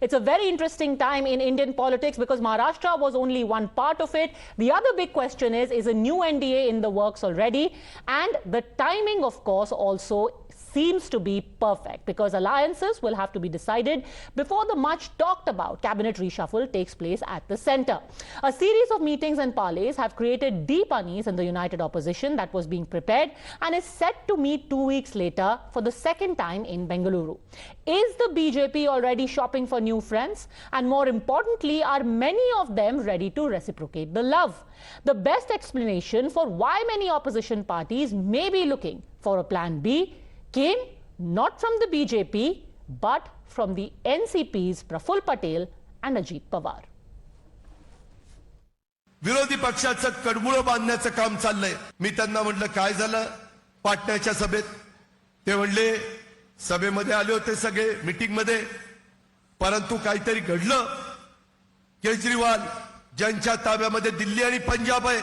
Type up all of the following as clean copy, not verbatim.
It's a very interesting time in Indian politics because Maharashtra was only one part of it. The other big question is a new NDA in the works already? And the timing, of course, also seems to be perfect because alliances will have to be decided before the much talked about cabinet reshuffle takes place at the centre. A series of meetings and parleys have created deep unease in the united opposition that was being prepared and is set to meet 2 weeks later for the second time in Bengaluru. Is the BJP already shopping for new friends? And more importantly, are many of them ready to reciprocate the love? The best explanation for why many opposition parties may be looking for a plan B came not from the BJP, but from the NCP's Praful Patel and Ajit Pawar. विरोधी पक्षाचं कडमुळं बांधण्याचं काम चाललंय. मी त्यांना म्हटलं काय झालं पाटण्याच्या सभेत? ते म्हणले सभेमध्ये आले होते सगळे मीटिंग मध्ये, परंतु काहीतरी घडलं. केजरीवाल ज्यांच्या ताब्यामध्ये दिल्ली आणि पंजाब आहे,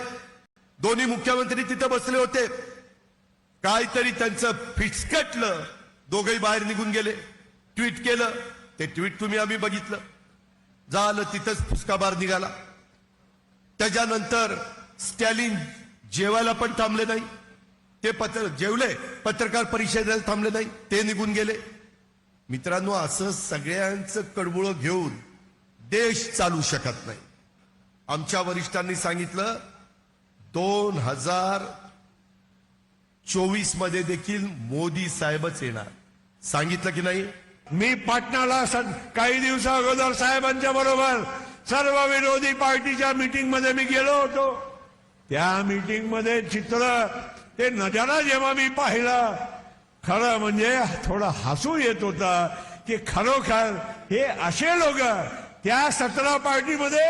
दोन्ही मुख्यमंत्री तिथे बसले होते. काहीतरी त्यांचं फिसकटलं, दोघेही बाहेर निघून गेले. ट्वीट केलं, ते ट्वीट तुम्ही आम्ही बघितलं. झालं तिथंच फुसका बाहेर निघाला. त्याच्यानंतर स्टॅलिन जेवायला पण थांबले नाही. ते जेवले, पत्रकार परिषदेला थांबले नाही, ते निघून गेले. मित्रांनो, असं सगळ्यांचं कडमुळं घेऊन देश चालू शकत नाही. आमच्या वरिष्ठांनी सांगितलं 2024 मध्ये देखील मोदी साहेबच येणार. सांगितलं की नाही? मी पाटणाला काही दिवसा अगोदर साहेबांच्या बरोबर सर्व विरोधी पार्टीच्या मीटिंग मध्ये मी गेलो होतो. त्या मीटिंग मध्ये चित्र ते नजारा जेव्हा मी पाहिलं, खरं म्हणजे थोडं हसू येत होता की खरोखर हे असे लोक. त्या 17 पार्टीमध्ये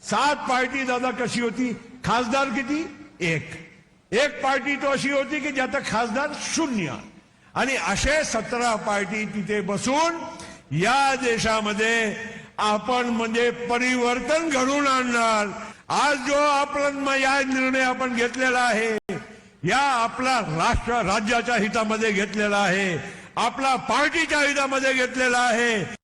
7 पार्टी दादा कशी होती, खासदार किती? एक पार्टी तो अशी होती की ज्याचा खासदार 0. आणि असे 17 पार्टी तिथे बसून या देशामध्ये आपण म्हणजे परिवर्तन घडवून आणणार. आज जो आपण या निर्णय आपण घेतलेला आहे, या आपला राज्याच्या हितामध्ये घेतलेला आहे, आपला पार्टीच्या हितामध्ये घेतलेला आहे.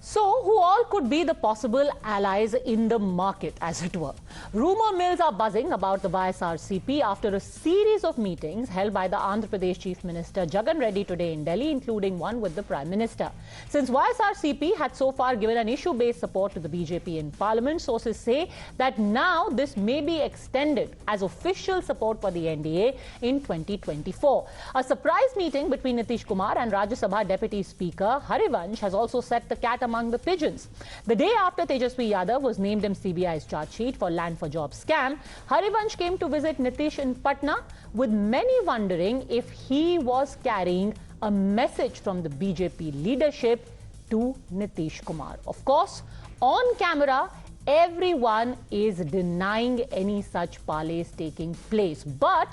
So, who all could be the possible allies in the market, as it were? Rumor mills are buzzing about the YSRCP after a series of meetings held by the Andhra Pradesh Chief Minister Jagan Reddy today in Delhi, including one with the Prime Minister. Since YSRCP had so far given an issue-based support to the BJP in Parliament, sources say that now this may be extended as official support for the NDA in 2024. A surprise meeting between Nitish Kumar and Rajya Sabha Deputy Speaker Harivansh has also set the cat among the pigeons. The day after Tejasvi Yadav was named in CBI's charge sheet for Land for Jobs scam, Harivansh came to visit Nitish in Patna, with many wondering if he was carrying a message from the BJP leadership to Nitish Kumar. Of course, on camera, everyone is denying any such parleys taking place. But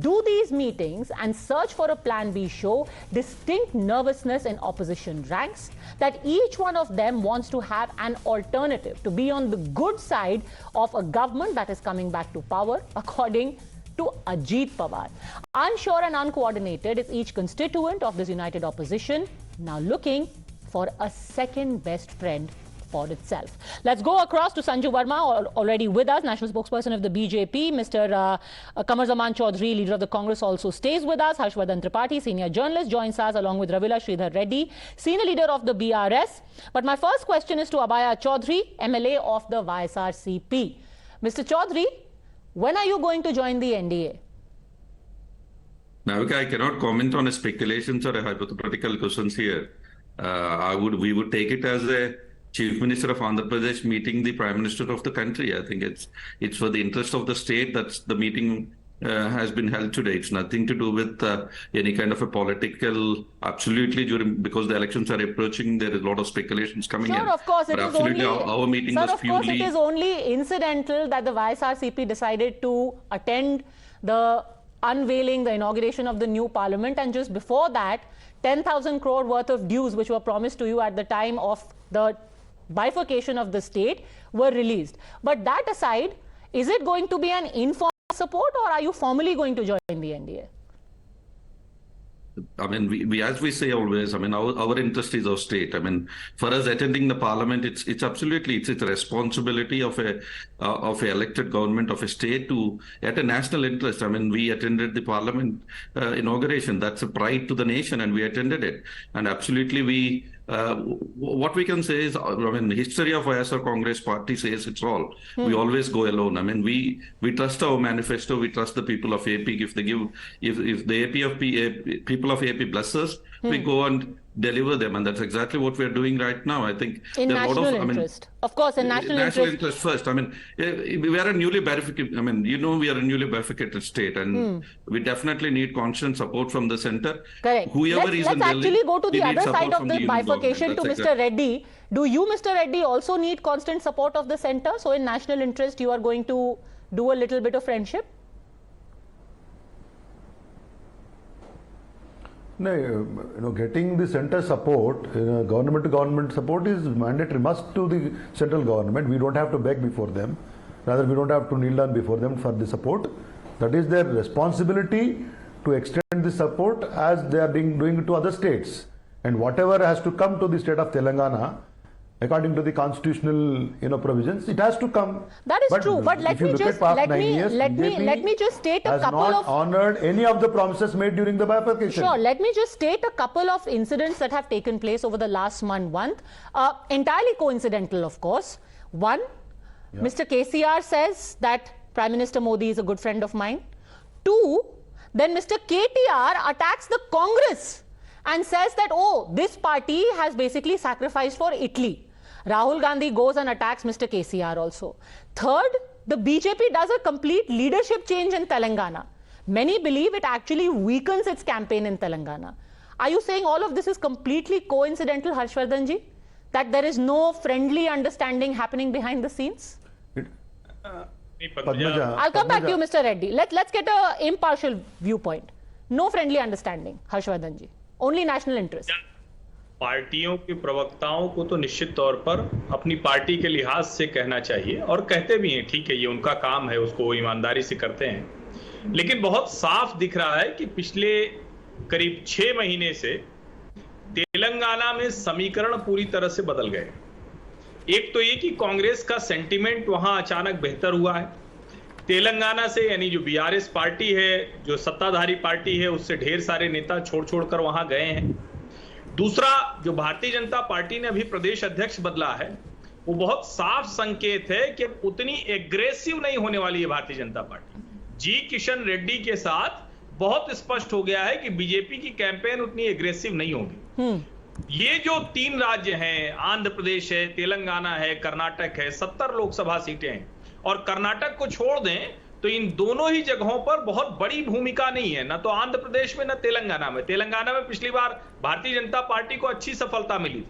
do these meetings and search for a plan B show distinct nervousness in opposition ranks, that each one of them wants to have an alternative, to be on the good side of a government that is coming back to power, according to Ajit Pawar? Unsure and uncoordinated is each constituent of this united opposition, now looking for a second best friend for itself. Let's go across to Sanju Verma, already with us, national spokesperson of the BJP. Mr. Kamar Zaman Chaudhary, leader of the Congress, also stays with us. Harshvardhan Tripathi, senior journalist, joins us along with Ravila Sridhar Reddy, senior leader of the BRS. But my first question is to Abhaya Chaudhary, MLA of the YSRCP. Mr. Chaudhary, when are you going to join the NDA? Navika, I cannot comment on speculations or hypothetical questions here. We would take it as a Chief Minister of Andhra Pradesh meeting the Prime Minister of the country. I think it's for the interest of the state that the meeting has been held today. It's nothing to do with any kind of a political, absolutely, because the elections are approaching, there is a lot of speculations coming in. Sure, of course, it is only, our meeting was purely... Of course, it is only incidental that the YSRCP decided to attend the unveiling, the inauguration of the new parliament, and just before that, 10,000 crore worth of dues which were promised to you at the time of the bifurcation of the state were released. But that aside, is it going to be an informal support, or are you formally going to join the NDA? I mean, we as we say always, I mean, our interest is our state. I mean, for us attending the parliament, it's absolutely it's a responsibility of a elected government of a state to at a national interest. I mean, we attended the parliament inauguration. That's a pride to the nation, and we attended it. And absolutely, we what we can say is, I mean, the history of YSR Congress Party says it's all. We always go alone. I mean, we trust our manifesto. We trust the people of AP. If they give, if the people of AP bless us, we go and deliver them, and that's exactly what we're doing right now. I think In there are a lot national interest. Of course, in national interest. first. I mean, we are a newly bifurcated. I mean, we are a newly bifurcated state, and we definitely need constant support from the center. Correct. Whoever let's is in actually Delhi, go to we the need other support side of from the union government. bifurcation to That's Mr. Reddy. Do you, Mr. Reddy, also need constant support of the center? So in national interest, you are going to do a little bit of friendship? No, getting the center support, government to government support is mandatory, must to the central government. We don't have to beg before them. Rather, we don't have to kneel down before them for the support. That is their responsibility to extend the support as they are doing it to other states. And whatever has to come to the state of Telangana, according to the constitutional provisions, it has to come. That is true, but let me just let me just state a couple not of honored any of the promises made during the bifurcation. Sure, let me just state a couple of incidents that have taken place over the last month. Entirely coincidental, of course. One, Mr. KCR says that Prime Minister Modi is a good friend of mine. Two, then Mr. KTR attacks the Congress and says that, oh, this party has basically sacrificed for Italy. Rahul Gandhi goes and attacks Mr. KCR also. Third, the BJP does a complete leadership change in Telangana. Many believe it actually weakens its campaign in Telangana. Are you saying all of this is completely coincidental, Harshvardhan ji? That there is no friendly understanding happening behind the scenes? Padmaja, I'll come back to you, Mr. Reddy. Let's get an impartial viewpoint. No friendly understanding, Harshvardhan ji. Only national interest. पार्टियों के प्रवक्ताओं को तो निश्चित तौर पर अपनी party के लिहाज से कहना चाहिए और कहते भी हैं, ठीक है, ये उनका काम है, उसको वो ईमानदारी से करते हैं। लेकिन बहुत साफ दिख रहा है कि पिछले करीब 6 महीने से तेलंगाना में समीकरण पूरी तरह से बदल गए। एक तो ये कि कांग्रेस का सेंटीमेंट वहां अचानक बेहतर हुआ है। तेलंगाना से, यानी जो बीआरएस पार्टी है, जो सत्ताधारी पार्टी है, उससे ढेर सारे नेता छोड़ वहां गए हैं। दूसरा, जो भारतीय जनता पार्टी ने अभी प्रदेश अध्यक्ष बदला है, वो बहुत साफ संकेत है कि उतनी एग्रेसिव नहीं होने वाली है भारतीय जनता पार्टी। जी किशन रेड्डी के साथ बहुत स्पष्ट हो गया है कि बीजेपी की कैंपेन उतनी एग्रेसिव नहीं होगी। ये जो 3 राज्य हैं, आंध्र प्रदेश है, तेलंगाना है, कर्नाटक है, 70 लोकसभा सीटें हैं, और कर्नाटक को छोड़ दें तो इन दोनों ही जगहों पर बहुत बड़ी भूमिका नहीं है, ना तो आंध्र प्रदेश में, ना तेलंगाना में। तेलंगाना में पिछली बार भारतीय जनता पार्टी को अच्छी सफलता मिली थी,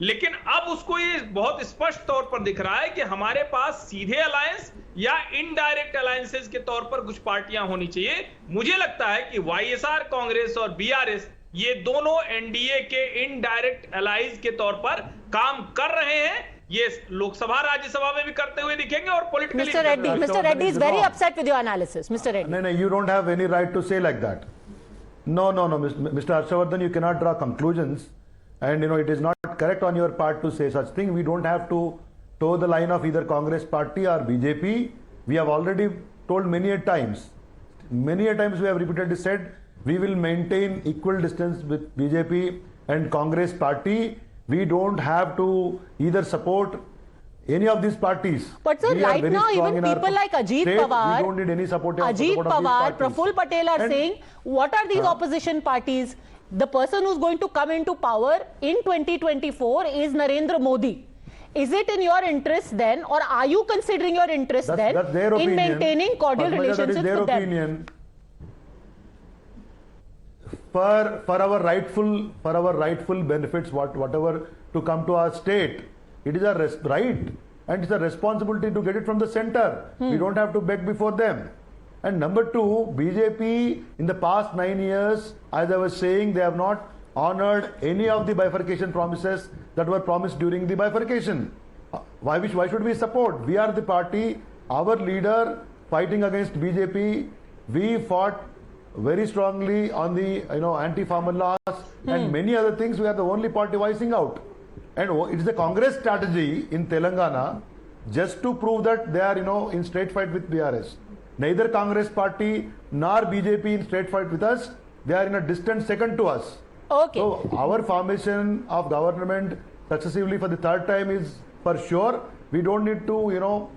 लेकिन अब उसको ये बहुत स्पष्ट तौर पर दिख रहा है कि हमारे पास सीधे अलायंस या इनडायरेक्ट अलायंसेस के तौर पर कुछ पार्टियां होनी चाहिए। मुझे लगता है कि वाईएसआर कांग्रेस और बीआरएस ये दोनों एनडीए के इनडायरेक्ट अलाइज के तौर पर काम कर रहे हैं। ये लोकसभा राज्यसभा में भी करते हुए दिखेंगे और politically. Mr. Reddy is very upset with your analysis. Mr. Reddy. No, you don't have any right to say like that. No, Mr. Harshvardhan, you cannot draw conclusions, and it is not correct on your part to say such thing. We don't have to toe the line of either Congress party or BJP. We have already told many a times we have repeatedly said we will maintain equal distance with BJP and Congress party. We don't have to either support any of these parties. But sir, right now even people like Ajit Pawar, we don't need any support. Ajit Pawar, Praful Patel are saying, what are these opposition parties? The person who's going to come into power in 2024 is Narendra Modi. Is it in your interest then, or are you considering your interest in maintaining cordial relationships with them? Opinion. For our rightful benefits, whatever to come to our state, it is a right, and it's a responsibility to get it from the center. We don't have to beg before them. And number two, BJP in the past 9 years, as I was saying, they have not honored any of the bifurcation promises that were promised during the bifurcation. Why should we support? We are the party, our leader fighting against BJP. We fought very strongly on the anti-farmer laws and many other things. We are the only party voicing out, and it's the Congress strategy in Telangana just to prove that they are in straight fight with BRS. Neither Congress party nor BJP in straight fight with us. They are in a distant second to us. Okay. So our formation of government successively for the third time is for sure. We don't need to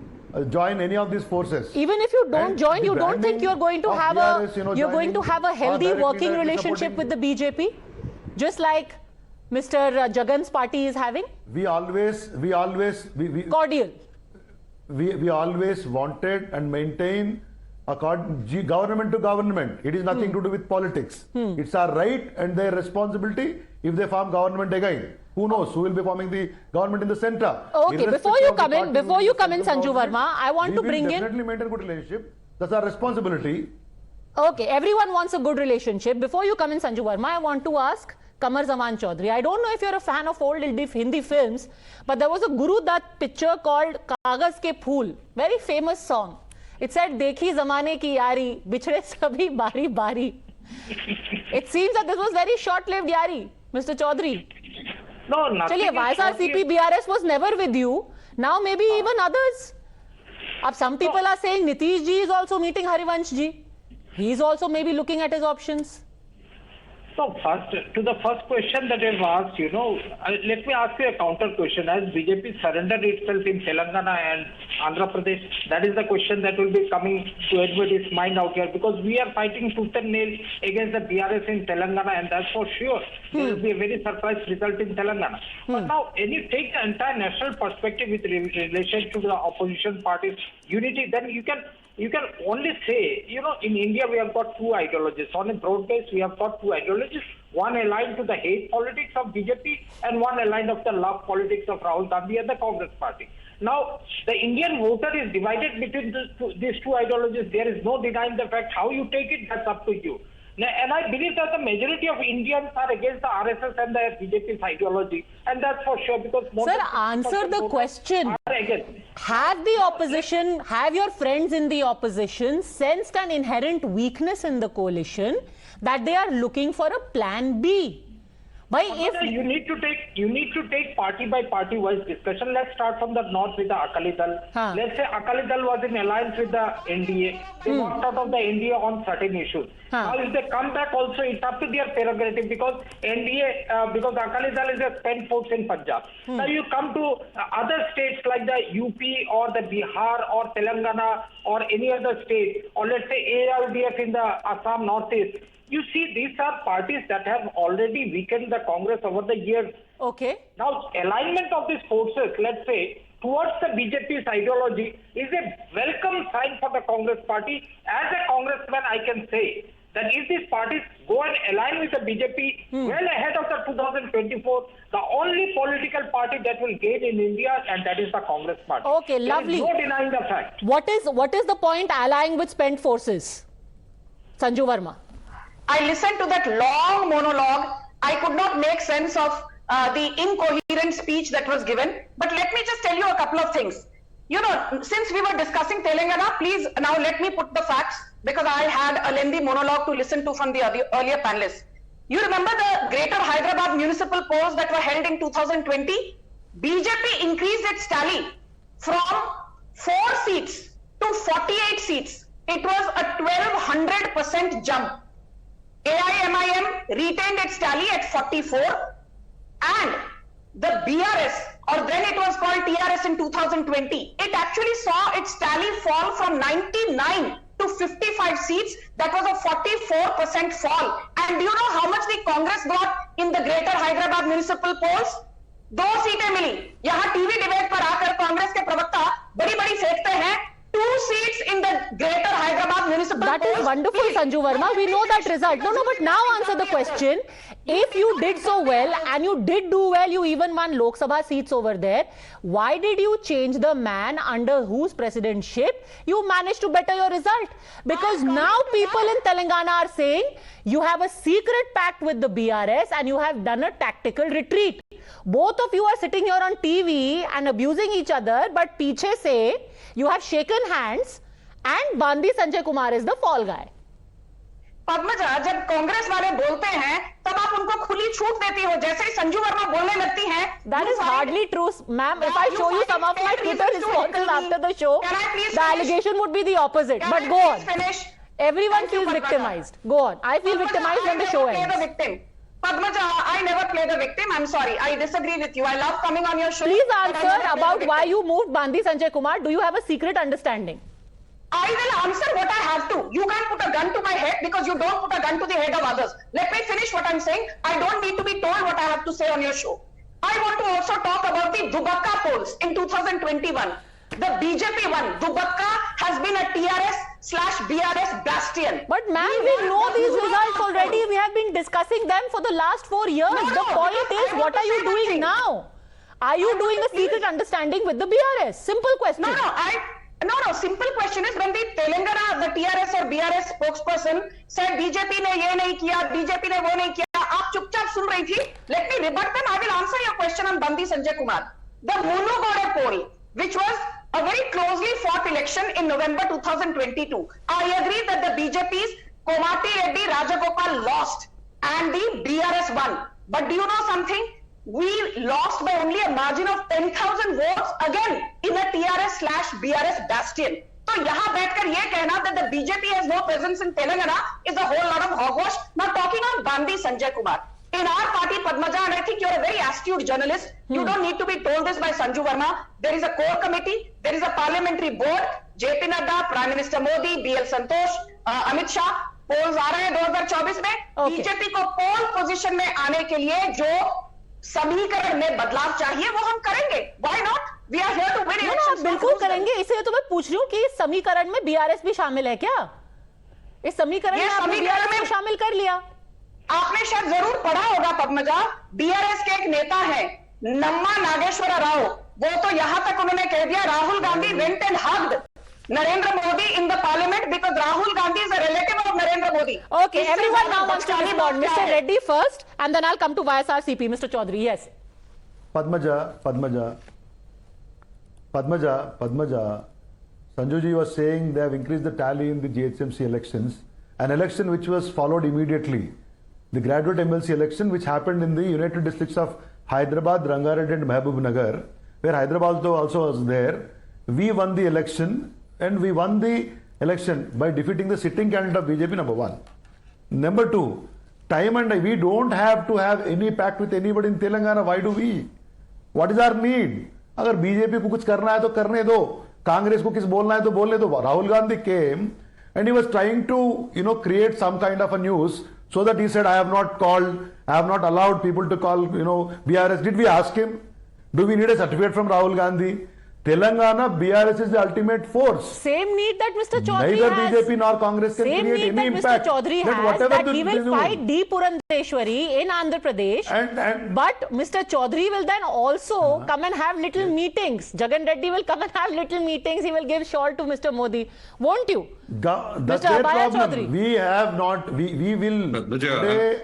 join any of these forces. Even if you don't And join, the you don't think branding you're going to of have BRS, you're going to joining have a or healthy directly working supporting- relationship with the BJP, just like Mr. Jagan's party is having? We always Cordial. we always wanted and maintain government to government. It is nothing to do with politics. It's our right and their responsibility if they form government again. Who knows who will be forming the government in the center. Okay, before you come in, Irrespective Sanju of the Verma, I want to bring we will in. definitely maintain good relationship. That's our responsibility. Okay, everyone wants a good relationship. Before you come in, Sanju Verma, I want to ask Kamar Zaman Chaudhary. I don't know if you're a fan of old Hindi films, but there was a Guru Dutt picture called Kagaz Ke Phool, very famous song. It said, "Dekhi zamane ki yari, bichhde sabhi bari bari." It seems that this was very short-lived yari, Mr. Chaudhary. No, nothing. Chaliye, is YSRCP, BRS was never with you. Now maybe even others. Some people are saying Nitish ji is also meeting Harivansh ji. He is also maybe looking at his options. So first, to the first question that I've asked, let me ask you a counter question. Has BJP surrendered itself in Telangana and Andhra Pradesh? That is the question that will be coming to everybody's mind out here, because we are fighting tooth and nail against the BRS in Telangana, and that's for sure. There will be a very surprise result in Telangana. But now, when you take the entire national perspective with relation to the opposition parties' unity, then you can only say, in India we have got two ideologies. On a broad base, we have got two ideologies. One aligned to the hate politics of BJP and one aligned of the love politics of Rahul Gandhi and the Congress party. Now, the Indian voter is divided between these two ideologies. There is no denying the fact. How you take it, that's up to you. And I believe that the majority of Indians are against the RSS and the BJP's ideology. And that's for sure, because... Sir, answer the question. Have your friends in the opposition sensed an inherent weakness in the coalition that they are looking for a plan B? You need to take party by party wise discussion. Let's start from the north with the Akali Dal. Let's say Akali Dal was in alliance with the NDA. They walked out of the NDA on certain issues. Now, if they come back also, it's up to their prerogative, because because Akali Dal is a spent force in Punjab. Now you come to other states like the UP or the Bihar or Telangana or any other state, or let's say ALDF in the Assam Northeast. You see, these are parties that have already weakened the Congress over the years. Okay. Now, alignment of these forces, let's say, towards the BJP's ideology is a welcome sign for the Congress party. As a congressman, I can say that if these parties go and align with the BJP well ahead of the 2024, the only political party that will gain in India, and that is the Congress party. Okay, lovely. There is no denying the fact. What is the point allying with spent forces? Sanju Verma. I listened to that long monologue. I could not make sense of the incoherent speech that was given. But let me just tell you a couple of things. Since we were discussing Telangana, please now let me put the facts, because I had a lengthy monologue to listen to from the earlier panelists. You remember the Greater Hyderabad municipal polls that were held in 2020? BJP increased its tally from 4 seats to 48 seats. It was a 1200% jump. AIMIM retained its tally at 44, and the BRS, or then it was called TRS in 2020, it actually saw its tally fall from 99 to 55 seats. That was a 44% fall. And do you know how much the Congress got in the Greater Hyderabad municipal polls? 2 सीटें मिली. यहाँ TV debate पर आकर कांग्रेस के प्रवक्ता बड़ी-बड़ी फेंकते हैं. 2 seats in the Greater Hyderabad municipal polls. That is wonderful, Sanju Verma. We know that result. No, but now answer the question. If you did so well and you did do well, you even won Lok Sabha seats over there, why did you change the man under whose presidentship you managed to better your result? Because now people in Telangana are saying you have a secret pact with the BRS and you have done a tactical retreat. Both of you are sitting here on TV and abusing each other, but piche se you have shaken hands and Bandi Sanjay Kumar is the fall guy. Padmaja, जब कांग्रेस वाले बोलते हैं तब आप उनको खुली छूट देती हो, जैसे ही संजू वर्मा बोलने लगती हैं। That is hardly true, ma'am. If I show you some of my Twitter responses after the show, the allegation would be the opposite. But go on. Everyone feels victimized. Go on. I feel victimized when the show ends. Padmaja, I never play the victim. I'm sorry. I disagree with you. I love coming on your show. Please but I answer never play about the why victim. you moved Bandi Sanjay Kumar. Do you have a secret understanding? I will answer what I have to. You can't put a gun to my head because you don't put a gun to the head of others. Let me finish what I'm saying. I don't need to be told what I have to say on your show. I want to also talk about the Dubakka polls in 2021. The BJP one, Dubakka, has been a TRS/BRS bastion. But ma'am, we know these results already. We have been discussing them for the last 4 years. No, The no, point is, I want what to are you say one doing thing. now? Are you doing a secret understanding with the BRS? Simple question. No, simple question is when the Telangana, the TRS or BRS spokesperson said BJP ने ये नहीं किया, BJP ने वो नहीं किया, आप चुपचाप सुन रही थी. Let me rebut them. I will answer your question on Bandi Sanjay Kumar. The Munugode poll, which was a very closely fought election in November 2022. I agree that the BJP's Komati Reddy Rajagopal lost and the BRS won. But do you know something? We lost by only a margin of 10,000 votes again in a TRS/BRS bastion. So यहाँ बैठकर ये कहना that the BJP has no presence in Telangana is a whole lot of hogwash. Now talking on Bandi Sanjay Kumar. In our party, Padmaja, and I think you're a very astute journalist, you don't need to be told this by Sanju Verma. There is a core committee, there is a parliamentary board, JP Nadda, Prime Minister Modi, BL Santosh, Amit Shah. polls आ रहे हैं 2024 में. BJP को पोल position में आने के लिए जो समीकरण में बदलाव चाहिए वो हम करेंगे. Why not? We are here to win elections. बिल्कुल करेंगे. इसलिए तो मैं पूछ रही हूँ कि इस समीकरण में BRS भी शामिल है क्या? इस समीकरण में आपने BRS को शामिल कर लिया? आपने शायद जरूर पढ़ा होगा पद्मजा, बीआरएस के एक नेता है नम्मा नागेश्वर राव. वो तो यहां तक उन्होंने कह दिया Rahul Gandhi went and hugged Narendra Modi in the parliament because Rahul Gandhi is a relative of Narendra Modi. Okay, everyone now wants to respond. Mr. Reddy first, and then I'll come to YSRCP. Mr. Chaudhary, yes. Padmaja. Sanjuji was saying they have increased the tally in the GHMC elections, an election which was followed immediately. The graduate MLC election which happened in the United Districts of Hyderabad, Rangareddy and Mahbubnagar, where Hyderabad also was there. We won the election. And we won the election by defeating the sitting candidate of BJP, number one. Number two, time and we don't have to have any pact with anybody in Telangana. Why do we? What is our need? अगर BJP को कुछ करना है तो करने दो, कांग्रेस को किस बोलना है तो बोलने दो. Rahul Gandhi came and he was trying to, create some kind of a news so that he said, I have not allowed people to call, BRS. Did we ask him? Do we need a certificate from Rahul Gandhi? Telangana, BRS is the ultimate force. Same need that Mr. Chaudhary Neither has. BJP nor Congress can Same create need any that impact. Mr. Chaudhary has that he will fight D. Purandeshwari in Andhra Pradesh. But Mr. Chaudhary will then also come and have little meetings. Jagan Reddy will come and have little meetings. He will give shawl to Mr. Modi. Won't you? That's Mr. their Abhaya problem. Chaudhary. We have not, we will. Today,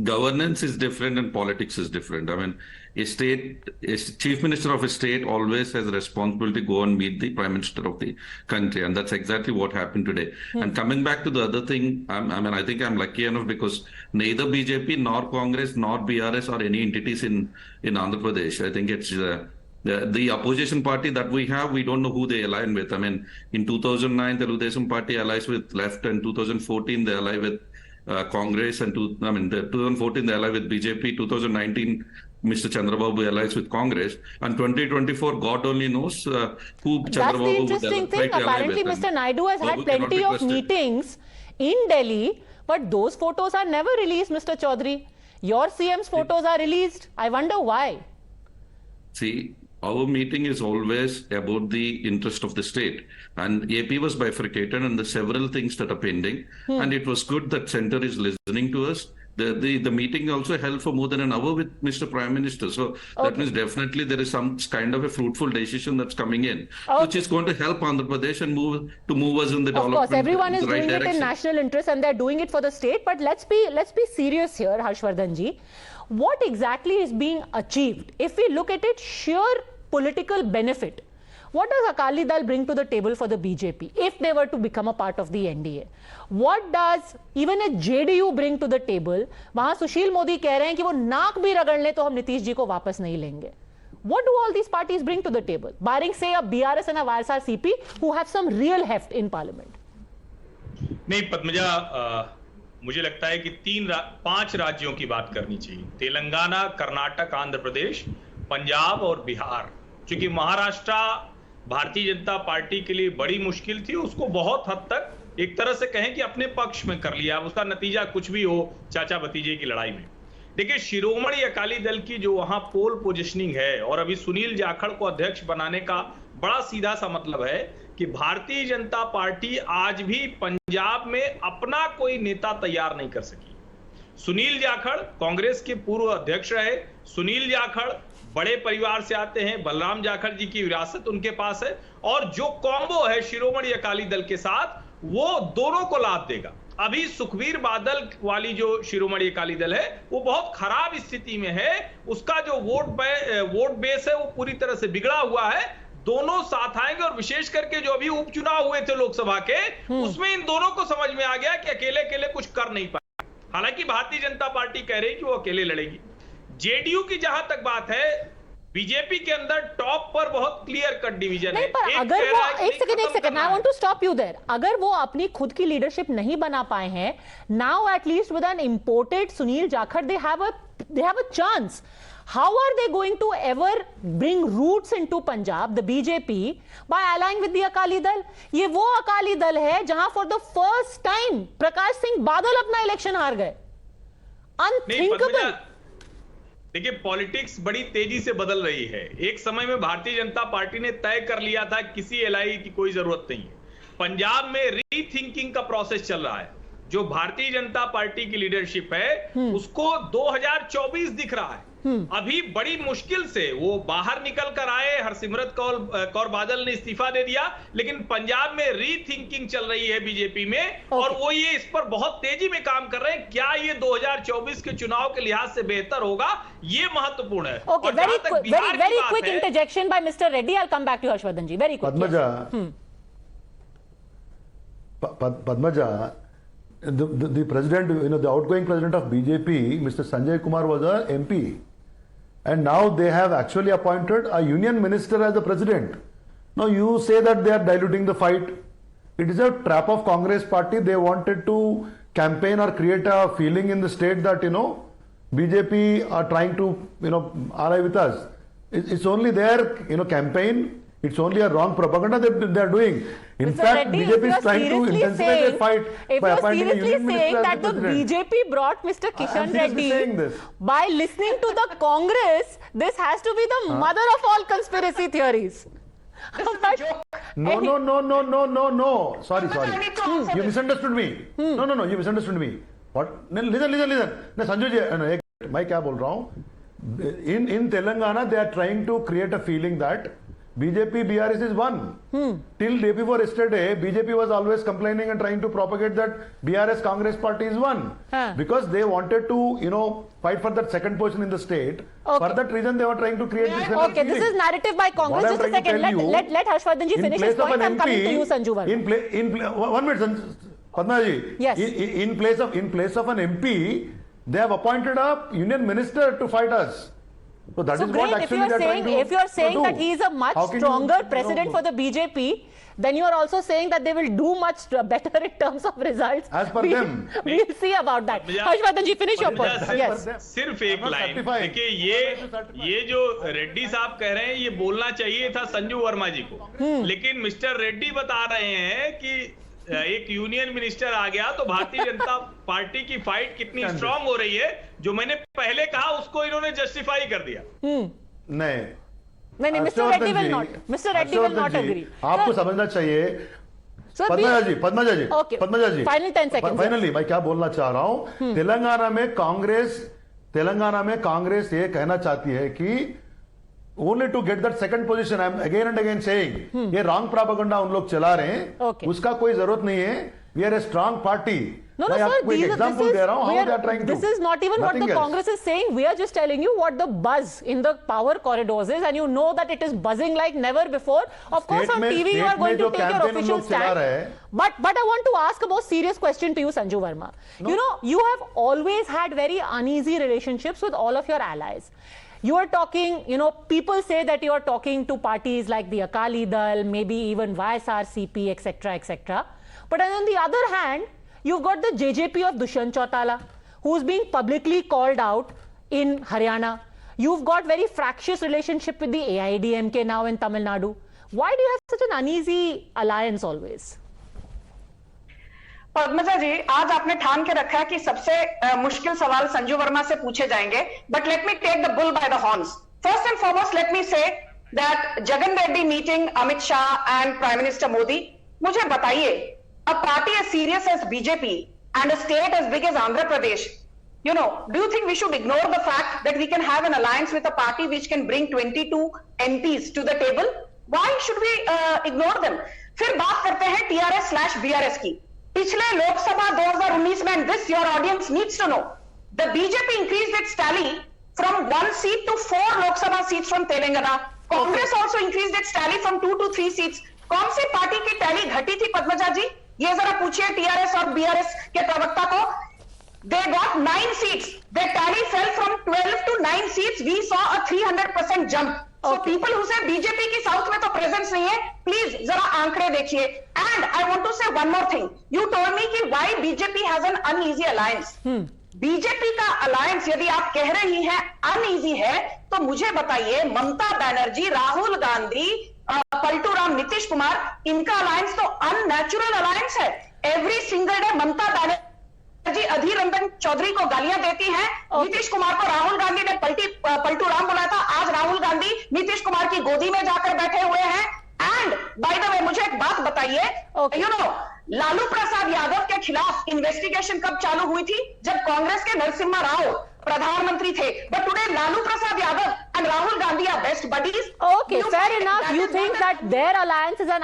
governance is different and politics is different. I mean, a chief minister of a state always has a responsibility to go and meet the prime minister of the country. And that's exactly what happened today. And coming back to the other thing, I think I'm lucky enough because neither BJP nor Congress nor BRS or any entities in Andhra Pradesh. I think it's the opposition party that we have, we don't know who they align with. I mean, in 2009, the Telugudesam party allies with left, and 2014 they ally with Congress, and 2014 they ally with BJP, 2019 Mr. Chandrababu allies with Congress, and 2024 God only knows who Chandrababu. That's the interesting thing. Apparently, Mr. Naidu has had plenty of meetings in Delhi, but those photos are never released, Mr. Chaudhary. Your CM's photos are released. I wonder why. See, our meeting is always about the interest of the state, and AP was bifurcated and the several things that are pending, and it was good that center is listening to us. The meeting also held for more than an hour with Mr. Prime Minister. So that means definitely there is some kind of a fruitful decision that's coming in, which is going to help Andhra Pradesh and move us in the development. Of course, everyone is right doing direction. it in national interest and they're doing it for the state. But let's be serious here, Harshvardhan ji. What exactly is being achieved? If we look at it, sheer political benefit. What does Akali Dal bring to the table for the BJP if they were to become a part of the NDA? What does even a JDU bring to the table? वहां सुशील मोदी कह रहे हैं कि वो नाक भी रगड़ ले तो हम नीतीश जी को वापस नहीं लेंगे. What do all these parties bring to the table? Barring, say, a BRS and a YSRCP who have some real heft in parliament. नहीं पद्मजा, मुझे लगता है कि 5 राज्यों की बात करनी चाहिए. तेलंगाना, कर्नाटक, आंध्र प्रदेश, पंजाब और बिहार. क्योंकि महाराष्ट्र भारतीय जनता पार्टी के लिए बड़ी मुश्किल थी, उसको बहुत हद तक एक तरह से कहें कि अपने पक्ष में कर लिया. उसका नतीजा कुछ भी हो चाचा भतीजे की लड़ाई में. देखिए, शिरोमणि अकाली दल की जो वहां पोल पोजिशनिंग है और अभी सुनील जाखड़ को अध्यक्ष बनाने का बड़ा सीधा सा मतलब है कि भारतीय जनता पार्टी आज भी पंजाब में अपना कोई नेता तैयार नहीं कर सकी. सुनील जाखड़ कांग्रेस के पूर्व अध्यक्ष रहे. सुनील जाखड़ बड़े परिवार से आते हैं, बलराम जाखड़ जी की विरासत उनके पास है, और जो कॉम्बो है शिरोमणि अकाली दल के साथ वो दोनों को लाभ देगा. अभी सुखबीर बादल वाली जो शिरोमणि अकाली दल है वो बहुत खराब स्थिति में है. उसका जो वोट बेस है वो पूरी तरह से बिगड़ा हुआ है. दोनों साथ आएंगे, और विशेष करके जो अभी उपचुनाव हुए थे लोकसभा के, उसमें इन दोनों को समझ में आ गया कि अकेले अकेले कुछ कर नहीं पाए. हालांकि भारतीय जनता पार्टी कह रही है कि वो अकेले लड़ेगी. जेडीयू की जहां तक बात है, बीजेपी के अंदर टॉप पर बहुत क्लियर कट डिवीजन है. पर अगर वो एक second, I want to stop you there. अगर वो अपनी खुद की लीडरशिप नहीं बना पाए हैं, now at least with an imported Sunil Jakhar they have a chance. How are they going to ever bring roots into Punjab, the BJP, by allying with the Akali Dal? ये वो अकाली दल है जहां for the first time Prakash Singh Badal अपना election हार गए. Unthinkable. देखिए, politics बड़ी तेजी से बदल रही है. एक समय में भारतीय जनता पार्टी ने तय कर लिया था किसी एलआई की कोई जरूरत नहीं है. पंजाब में रीथिंकिंग का प्रोसेस चल रहा है. जो भारतीय जनता पार्टी की लीडरशिप है उसको 2024 दिख रहा है. अभी बड़ी मुश्किल से वो बाहर निकल कर आए. हरसिमरत कौर बादल ने इस्तीफा दे दिया, लेकिन पंजाब में रीथिंकिंग चल रही है बीजेपी में, और वो ये इस पर बहुत तेजी में काम कर रहे हैं. क्या ये 2024 के चुनाव के लिहाज से बेहतर होगा, ये महत्वपूर्ण है. Okay, very quick interjection by Mr. Reddy. I'll come back to Harshvardhan ji. Very quick. Padmaja, the president, the outgoing president of BJP, Mr. Sanjay Kumar, was a MP. And now they have actually appointed a union minister as the president. Now you say that they are diluting the fight. It is a trap of Congress party. They wanted to campaign or create a feeling in the state that, BJP are trying to, ally with us. It's only their, campaign. It's only a wrong propaganda that they are doing. In Mr. fact, Reddy, BJP is trying to intensify their fight by appointing a union minister saying as that the the president. BJP brought Mr. Kishan seriously saying Reddy this. by listening to the Congress, this has to be the mother of all conspiracy theories. No. Sorry. You misunderstood me. No, you misunderstood me. What? No, listen. No, Sanju ji, मैं क्या बोल रहा हूँ? In Telangana, they are trying to create a feeling that BJP BRS is one. Till day before yesterday, BJP was always complaining and trying to propagate that BRS Congress party is one. Because they wanted to, fight for that second position in the state. For that reason, they were trying to create this kind of feeling. This is narrative by Congress. Just a second. Let Harshvardhan ji finish his point. I'm coming to you, Sanju Verma. 1 minute, Padma ji. Yes. In place of an MP, they have appointed a union minister to fight us. So that is what actually they're trying to if you're saying that he is a much How can stronger you- president for the BJP, then you are also saying that they will do much better in terms of results. As per them. We'll see about that. Harshvardhan ji, finish your point. Yes. सिर्फ एक line. देखिए, ये जो रेड्डी साहब कह रहे हैं, ये बोलना चाहिए था संजू वर्मा जी को, लेकिन मिस्टर रेड्डी बता रहे हैं कि एक यूनियन मिनिस्टर आ गया तो भारतीय जनता पार्टी की फाइट कितनी स्ट्रांग हो रही है. जो मैंने पहले कहा उसको इन्होंने जस्टिफाई कर दिया. नहीं, Mr. Reddy will not. Mr. Reddy will not agree. आपको समझना चाहिए. पद्मजा जी, Final 10 seconds. फाइनली मैं क्या बोलना चाह रहा हूं, तेलंगाना में कांग्रेस ये कहना चाहती है कि only to get that second position, I'm again and again saying, ये wrong propaganda उन लोग चला रहे हैं, उसका कोई जरूरत नहीं है. We are a strong party. No, मैं sir. आपको एक example दे रहा हूँ, how they are trying to. This is not even what Nothing the else. Congress is saying. We are just telling you what the buzz in the power corridors is, and you know that it is buzzing like never before. Of course, on TV you are going to take your official stand. But I want to ask a more serious question to you, Sanju Verma. You know, you have always had very uneasy relationships with all of your allies. You are talking, you know, people say that you are talking to parties like the Akali Dal, maybe even YSRCP, etc., etc. But on the other hand, you've got the JJP of Dushyant Chautala, who's being publicly called out in Haryana. You've got very fractious relationship with the AIDMK now in Tamil Nadu. Why do you have such an uneasy alliance always? Padmaja जी, आज आपने ठान के रखा है कि सबसे मुश्किल सवाल संजू वर्मा से पूछे जाएंगे, but let me take the bull by the horns. First and foremost let me say that Jagan Reddy meeting Amit Shah and prime minister Modi, मुझे बताइए, a party as serious as BJP and a state as big as Andhra Pradesh, you know, do you think we should ignore the fact that we can have an alliance with a party which can bring 22 MPs to the table? Why should we ignore them? फिर बात करते हैं TRS/BRS की. पिछले लोकसभा 2019 में, and this your audience needs to know, the BJP increased its tally from 1 seat to 4 Lok Sabha seats from Telangana. Congress also increased its tally from 2 to 3 seats. कौन सी party की tally घटी थी पद्मजा जी? ये जरा पूछिए TRS और BRS के प्रवक्ता को. They got 9 seats. Their tally fell from 12 to 9 seats. We saw a 300% jump. So people who say BJP की साउथ में तो प्रेजेंस नहीं है, प्लीज जरा आंकड़े देखिए. And I want to say one more thing. You told me कि why BJP has an uneasy alliance. BJP का अलायंस यदि आप कह रही हैं अनईजी है, तो मुझे बताइए, ममता बनर्जी, राहुल गांधी, पलटू राम, नीतीश कुमार, इनका अलायंस तो अननेचुरल अलायंस है. Every single day Mamata Banerjee Adhir Ranjan Chaudhary को गालियां देती हैं. नीतीश कुमार को राहुल गांधी ने पलटू राम बुलाया था. आज राहुल गांधी नीतीश कुमार की गोदी में जाकर बैठे हुए हैं. एंड बाय द वे, मुझे एक बात बताइए, यू नो, लालू प्रसाद यादव के खिलाफ इन्वेस्टिगेशन कब चालू हुई थी? जब कांग्रेस के नरसिम्हा राव प्रधानमंत्री थे. But today Lalu Prasad Yadav and Rahul Gandhi are best buddies. Okay, fair enough. You think that their alliance is an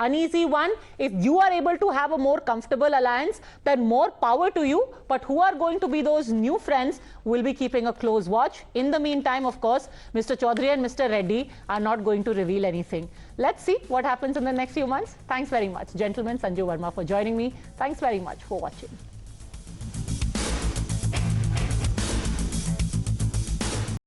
uneasy one. If you are able to have a more comfortable alliance, then more power to you. But who are going to be those new friends will be keeping a close watch. In the meantime, of course, Mr. Chaudhary and Mr. Reddy are not going to reveal anything. Let's see what happens in the next few months. Thanks very much. Gentlemen, Sanju Verma for joining me. Thanks very much for watching.